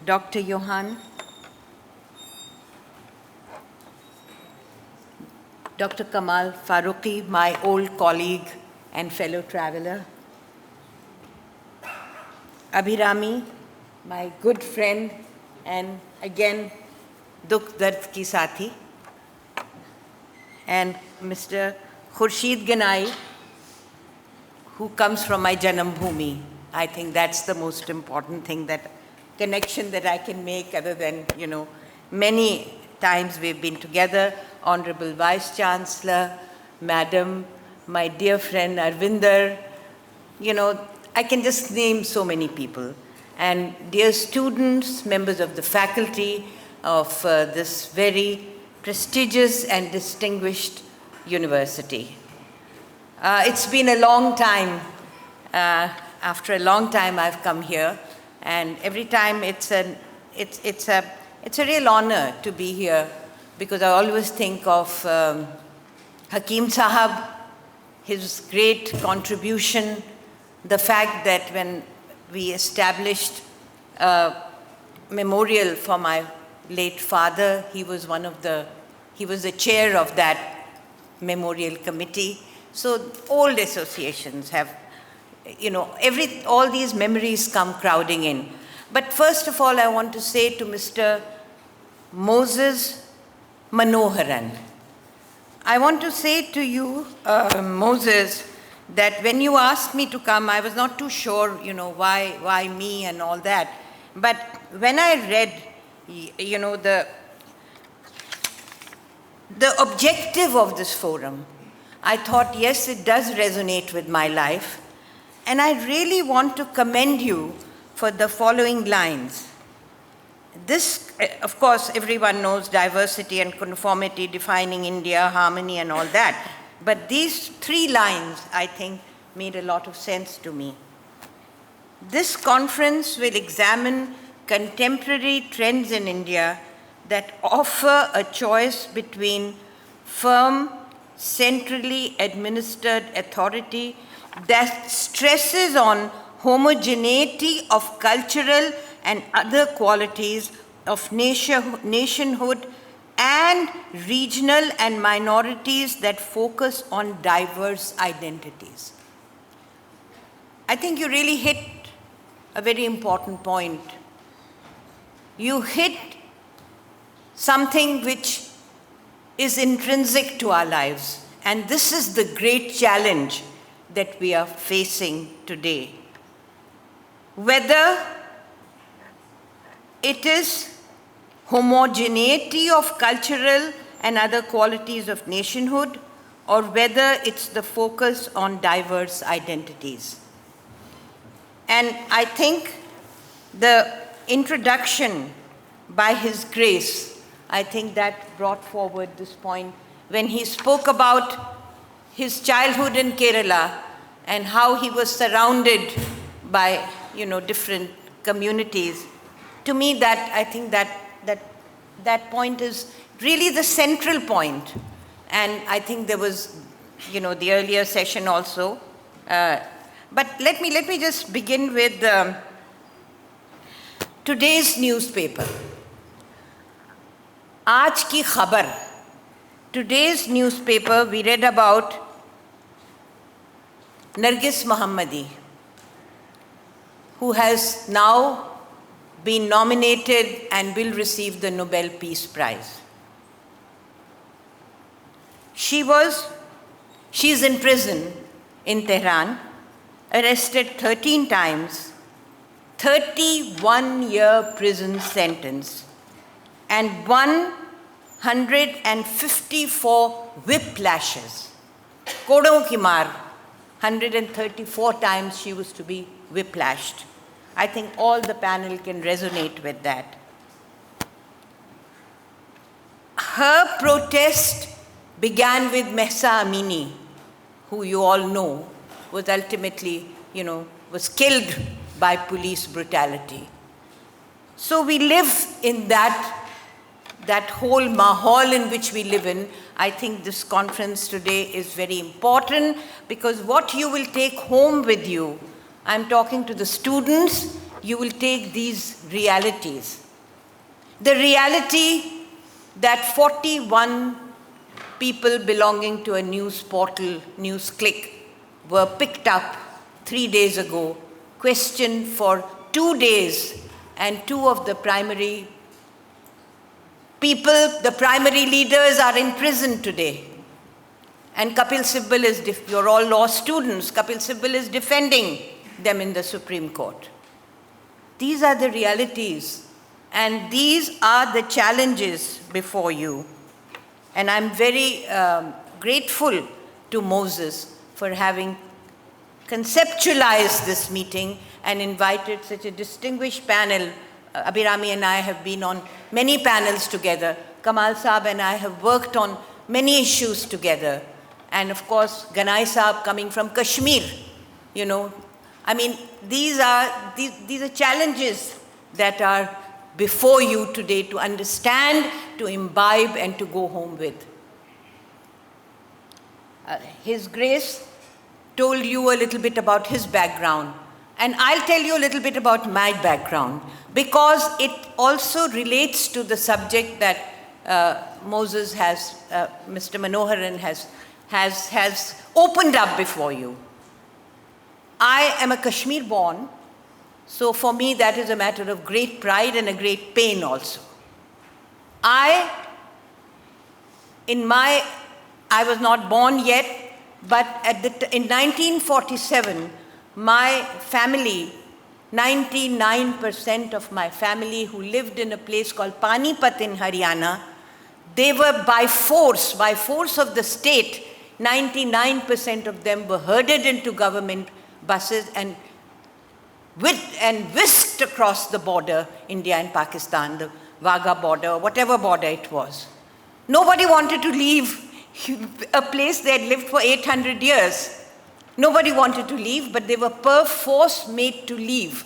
Dr. Johan, Dr. Kamal Farooqi, my old colleague and fellow traveler, Abhirami, my good friend, and again, Dukh Dard ki Sathi, and Mr. Khurshid Ganai, who comes from my Janam Bhumi. I think that's the most important thing, that connection that I can make, other than, many times we've been together. Honorable Vice Chancellor, Madam, my dear friend Arvinder, I can just name so many people. And dear students, members of the faculty of this very prestigious and distinguished university. It's been a long time. After a long time, I've come here, and every time it's a real honor to be here, because I always think of Hakim Sahab, his great contribution, the fact that when we established a memorial for my late father, he was the chair of that memorial committee. So old associations have, all these memories come crowding in. But first of all, I want to say to Mr. Moses Manoharan, I want to say to you, Moses, that when you asked me to come, I was not too sure, why me and all that. But when I read, the objective of this forum, I thought, yes, it does resonate with my life. And I really want to commend you for the following lines. This, of course, everyone knows diversity and conformity, defining India, harmony, and all that. But these 3 lines, I think, made a lot of sense to me. This conference will examine contemporary trends in India that offer a choice between firm, centrally administered authority that stresses on homogeneity of cultural and other qualities of nationhood, and regional and minorities that focus on diverse identities. I think you really hit a very important point. You hit something which is intrinsic to our lives, and this is the great challenge that we are facing today. Whether it is homogeneity of cultural and other qualities of nationhood, or whether it's the focus on diverse identities. And I think the introduction by His Grace, I think that brought forward this point when he spoke about his childhood in Kerala and how he was surrounded by, different communities. To me, I think that point is really the central point. And I think there was, the earlier session also. But let me just begin with today's newspaper. Aaj ki khabar. Today's newspaper, we read about Nargis Mohammadi, who has now been nominated and will receive the Nobel Peace Prize. She's in prison in Tehran, arrested 13 times, 31-year prison sentence, and 154 whiplashes. Kodon ki maar, 134 times she was to be whiplashed. I think all the panel can resonate with that. Her protest began with Mehsa Amini, who you all know was ultimately, was killed by police brutality. So we live in that whole mahal in which we live in. I think this conference today is very important, because what you will take home with you, I'm talking to the students you will take these realities. The reality that 41 people belonging to a news portal, News Click, were picked up 3 days ago, questioned for 2 days, and two of the primary people, the primary leaders, are in prison today. And Kapil Sibal is, you're all law students, Kapil Sibal is defending them in the Supreme Court. These are the realities, and these are the challenges before you. And I'm very grateful to Moses for having conceptualized this meeting and invited such a distinguished panel. Abhirami and I have been on many panels together. Kamal Saab and I have worked on many issues together. And of course, Ganai Saab coming from Kashmir, you know. I mean, these are challenges that are before you today to understand, to imbibe, and to go home with. His Grace told you a little bit about his background, and I'll tell you a little bit about my background, because it also relates to the subject that Moses has, Mr. Manoharan has opened up before you. I am a Kashmir born, so for me that is a matter of great pride and a great pain also. I was not born yet, but in 1947, my family, 99% of my family who lived in a place called Panipat in Haryana, they were by force of the state, 99% of them were herded into government buses and whisked across the border, India and Pakistan, the Wagah border, whatever border it was. Nobody wanted to leave a place they had lived for 800 years. Nobody wanted to leave, but they were perforce made to leave.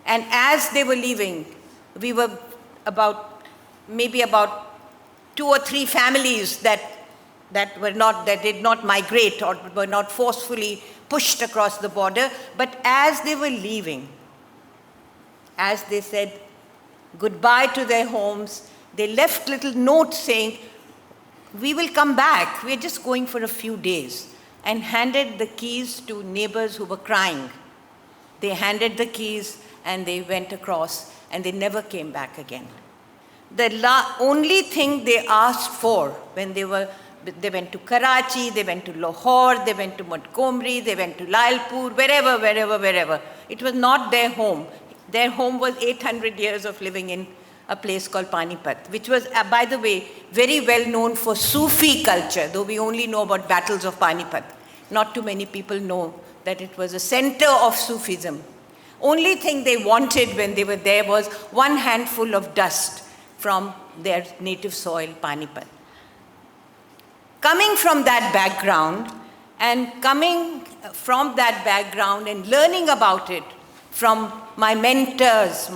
And as they were leaving, we were maybe about 2 or 3 families that did not migrate or were not forcefully pushed across the border. But as they were leaving, as they said goodbye to their homes, they left little notes saying, "We will come back, we're just going for a few days," and handed the keys to neighbors who were crying. They handed the keys and they went across, and they never came back again. The only thing they asked for when they went to Karachi, they went to Lahore, they went to Montgomery, they went to Lalpur, wherever. It was not their home. Their home was 800 years of living in a place called Panipat, which was, by the way, very well known for Sufi culture, though we only know about battles of Panipat. Not too many people know that it was a center of Sufism. Only thing they wanted when they were there was one handful of dust from their native soil, Panipat. Coming from that background, and learning about it from my mentors,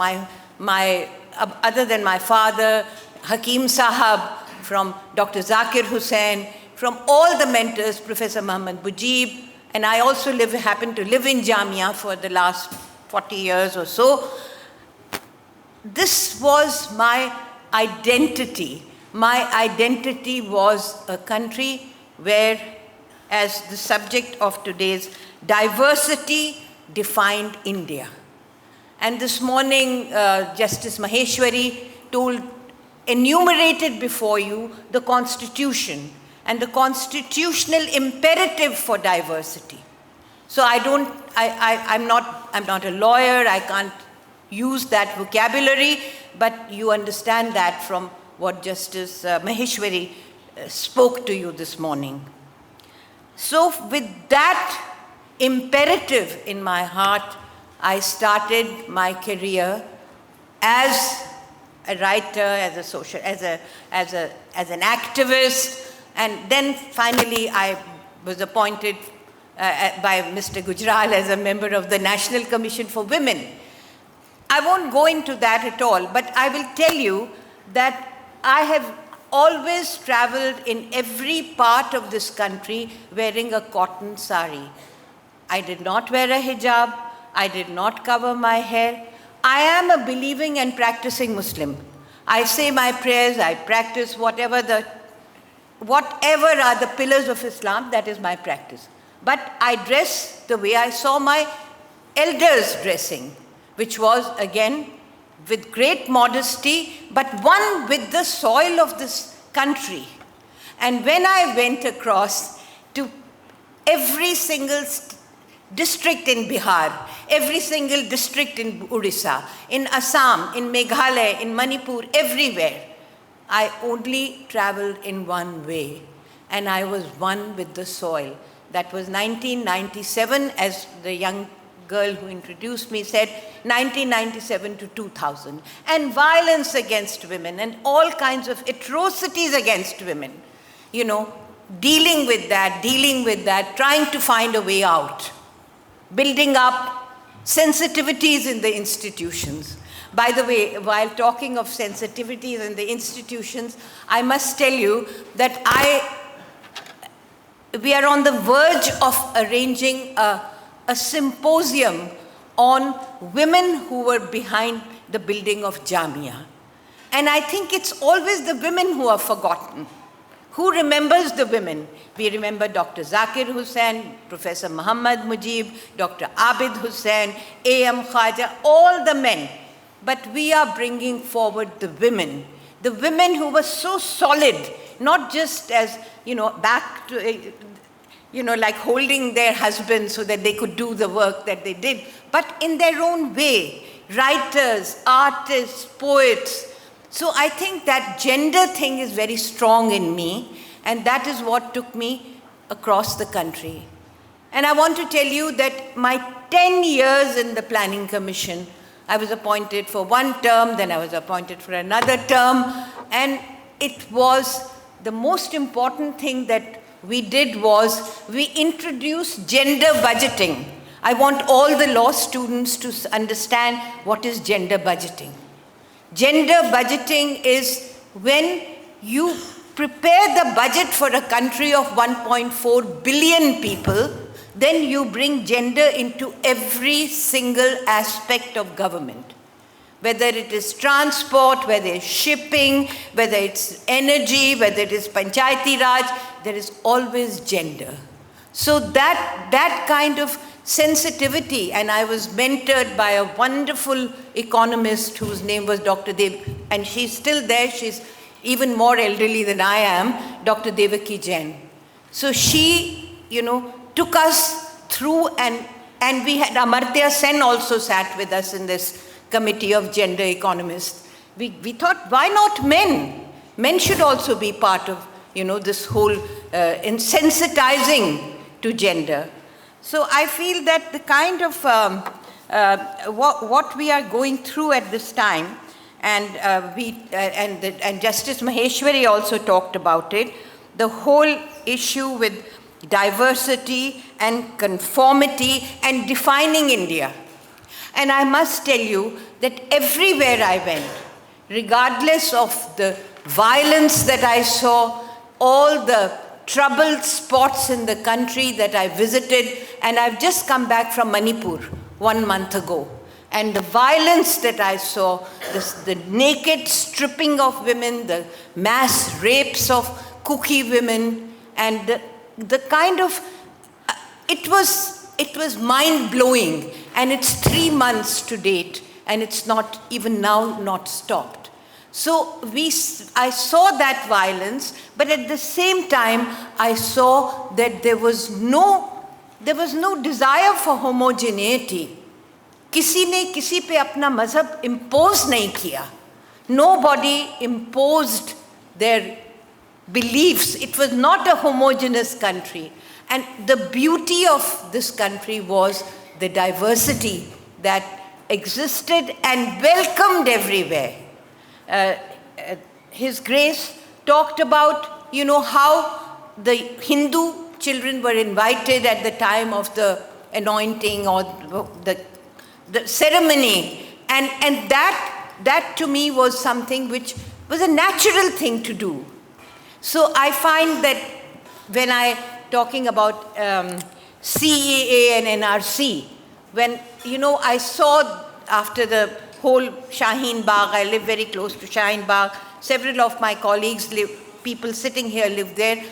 other than my father, Hakim Sahab, from Dr. Zakir Hussain, from all the mentors, Professor Muhammad Mujib, and I also happen to live in Jamia for the last 40 years or so. This was my identity. My identity was a country where, as the subject of today's, diversity defined India. And this morning, Justice Maheshwari enumerated before you the Constitution and the constitutional imperative for diversity. So I'm not a lawyer, I can't use that vocabulary, but you understand that from what Justice Maheshwari spoke to you this morning. So with that imperative in my heart, I started my career as a writer, as an activist, and then finally I was appointed by Mr. Gujral as a member of the National Commission for Women. I won't go into that at all, but I will tell you that I have always traveled in every part of this country wearing a cotton sari. I did not wear a hijab. I did not cover my hair. I am a believing and practicing Muslim. I say my prayers, I practice whatever are the pillars of Islam, that is my practice. But I dress the way I saw my elders dressing, which was, again, with great modesty, but one with the soil of this country. And when I went across to every single district in Bihar, every single district in Odisha, in Assam, in Meghalaya, in Manipur, everywhere, I only traveled in one way, and I was one with the soil. That was 1997, as the young girl who introduced me said, 1997 to 2000. And violence against women and all kinds of atrocities against women. You know, dealing with that, trying to find a way out. Building up sensitivities in the institutions. By the way, while talking of sensitivities in the institutions, I must tell you that we are on the verge of arranging a symposium on women who were behind the building of Jamia. And I think it's always the women who are forgotten. Who remembers the women? We remember Dr. Zakir Hussain, Professor Muhammad Mujib, Dr. Abid Hussain, A.M. Khaja, all the men. But we are bringing forward the women who were so solid, not just as, back to, like holding their husbands so that they could do the work that they did, but in their own way, writers, artists, poets. So I think that gender thing is very strong in me, and that is what took me across the country. And I want to tell you that my 10 years in the Planning Commission, I was appointed for one term, then I was appointed for another term, and it was the most important thing that we did was we introduced gender budgeting. I want all the law students to understand what is gender budgeting. Gender budgeting is when you prepare the budget for a country of 1.4 billion people, then you bring gender into every single aspect of government. Whether it is transport, whether it's shipping, whether it's energy, whether it is Panchayati Raj, there is always gender. So that kind of sensitivity, and I was mentored by a wonderful economist whose name was Dr. Dev, and she's still there, she's even more elderly than I am, Dr. Devaki Jain. So she, took us through, and we had Amartya Sen also sat with us in this committee of gender economists. We thought, why not men? Men should also be part of, this whole insensitizing to gender. So I feel that the kind of what we are going through at this time, and Justice Maheshwari also talked about it, the whole issue with diversity and conformity and defining India. And I must tell you that everywhere I went, regardless of the violence that I saw, all the troubled spots in the country that I visited, and I've just come back from Manipur 1 month ago, and the violence that I saw, the naked stripping of women, the mass rapes of Kuki women, and the kind of, it was mind-blowing, and it's 3 months to date, and it's not, even now, not stopped. So I saw that violence, but at the same time, I saw that there was no desire for homogeneity. किसी ने किसी पे अपना मजहब impose नहीं किया. Nobody imposed their beliefs. It was not a homogeneous country. And the beauty of this country was the diversity that existed and welcomed everywhere. His Grace talked about, how the Hindu children were invited at the time of the anointing or the ceremony. And that to me was something which was a natural thing to do. So I find that when talking about CAA and NRC, when, I saw after the whole Shaheen Bagh. I live very close to Shaheen Bagh. Several of my colleagues live, people sitting here live there.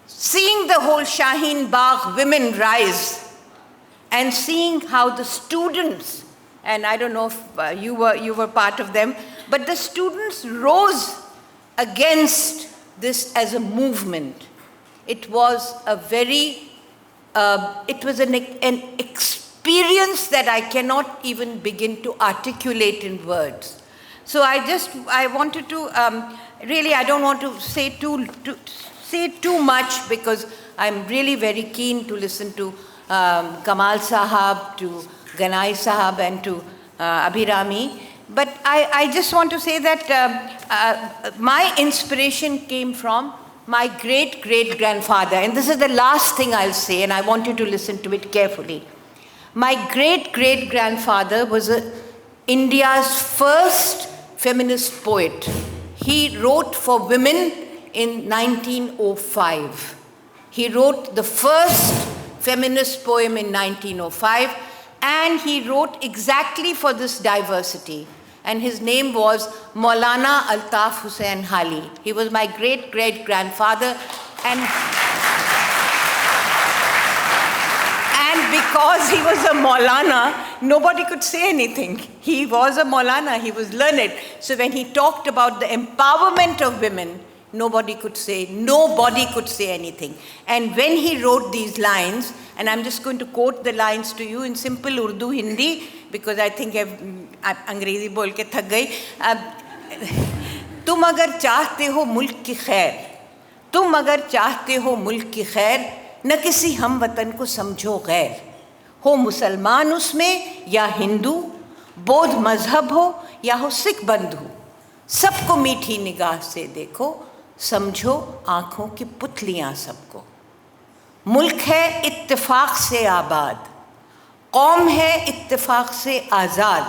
Seeing the whole Shaheen Bagh women rise and seeing how the students, and I don't know if you were part of them, but the students rose against this as a movement. It was a very, it was an experience that I cannot even begin to articulate in words. So I wanted to, really, I don't want to say too much because I'm really very keen to listen to Kamal Sahab, to Ganai Sahab and to Abhirami. But I just want to say that my inspiration came from my great-great-grandfather. And this is the last thing I'll say, and I want you to listen to it carefully. My great-great-grandfather was India's first feminist poet. He wrote for women in 1905. He wrote the first feminist poem in 1905, and he wrote exactly for this diversity. And his name was Maulana Altaf Hussain Hali. He was my great-great-grandfather, and because he was a Maulana, nobody could say anything. He was a Maulana, he was learned. So when he talked about the empowerment of women, nobody could say anything. And when he wrote these lines, and I'm just going to quote the lines to you in simple Urdu Hindi, because I think अंग्रेजी बोल के थक गई. तुम अगर चाहते हो मुल्क की खैर, तुम अगर चाहते हो मुल्क की खैर, न किसी हम वतन को समझो गैर. हो मुसलमान उसमें या हिंदू, बौद्ध मजहब हो या हो सिख बंधु, सबको मीठी निगाह से देखो, समझो आँखों की पुतलियाँ सबको. मुल्क है इत्तेफाक से आबाद, कौम है इत्तेफाक से आज़ाद.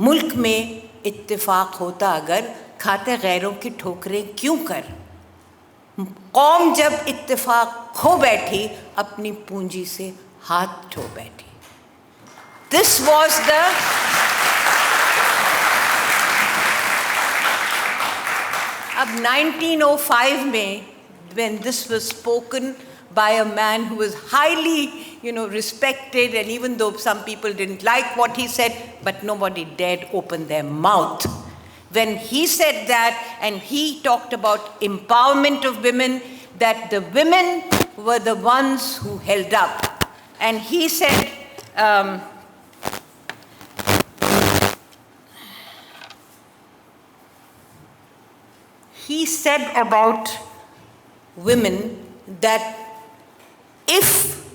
मुल्क में इत्तेफाक होता अगर, खाते गैरों की ठोकरें क्यों कर. कौम जब इत्तेफाक खो बैठी, अपनी पूंजी से हाथ धो बैठी. This was the अब 1905 में, when this was spoken by a man who was highly, respected, and even though some people didn't like what he said, but nobody dared open their mouth. When he said that, and he talked about empowerment of women, that the women were the ones who held up. And he said, about women that if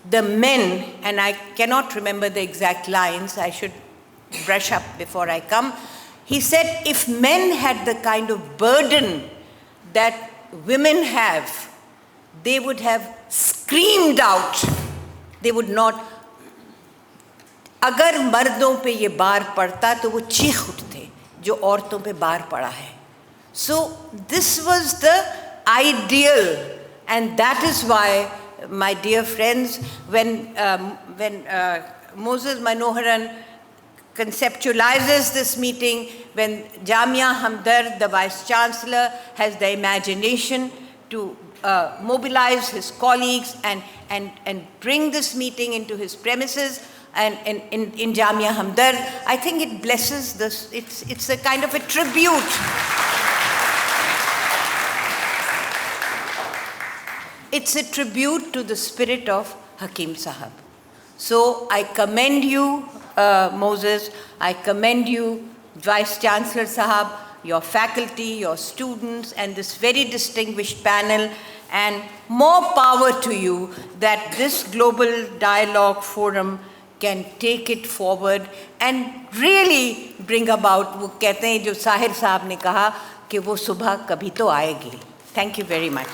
the men, and I cannot remember the exact lines, I should brush up before I come. He said if men had the kind of burden that women have, they would have screamed out. They would not. अगर मर्दों पे ये बार पड़ता तो वो चीख उठते जो औरतों पे बार पड़ा है. So this was the ideal, and that is why, my dear friends, when Moses Manoharan conceptualizes this meeting, when Jamia Hamdard, the Vice Chancellor, has the imagination to mobilize his colleagues and bring this meeting into his premises and in Jamia Hamdard, I think it blesses this. It's a kind of a tribute. It's a tribute to the spirit of Hakim Sahab. So I commend you, Moses. I commend you, Vice Chancellor Sahab, your faculty, your students, and this very distinguished panel. And more power to you that this Global Dialogue Forum can take it forward and really bring about, वो कहते हैं जो साहिर साहब ने कहा कि वो सुबह कभी तो आएगी. Thank you very much.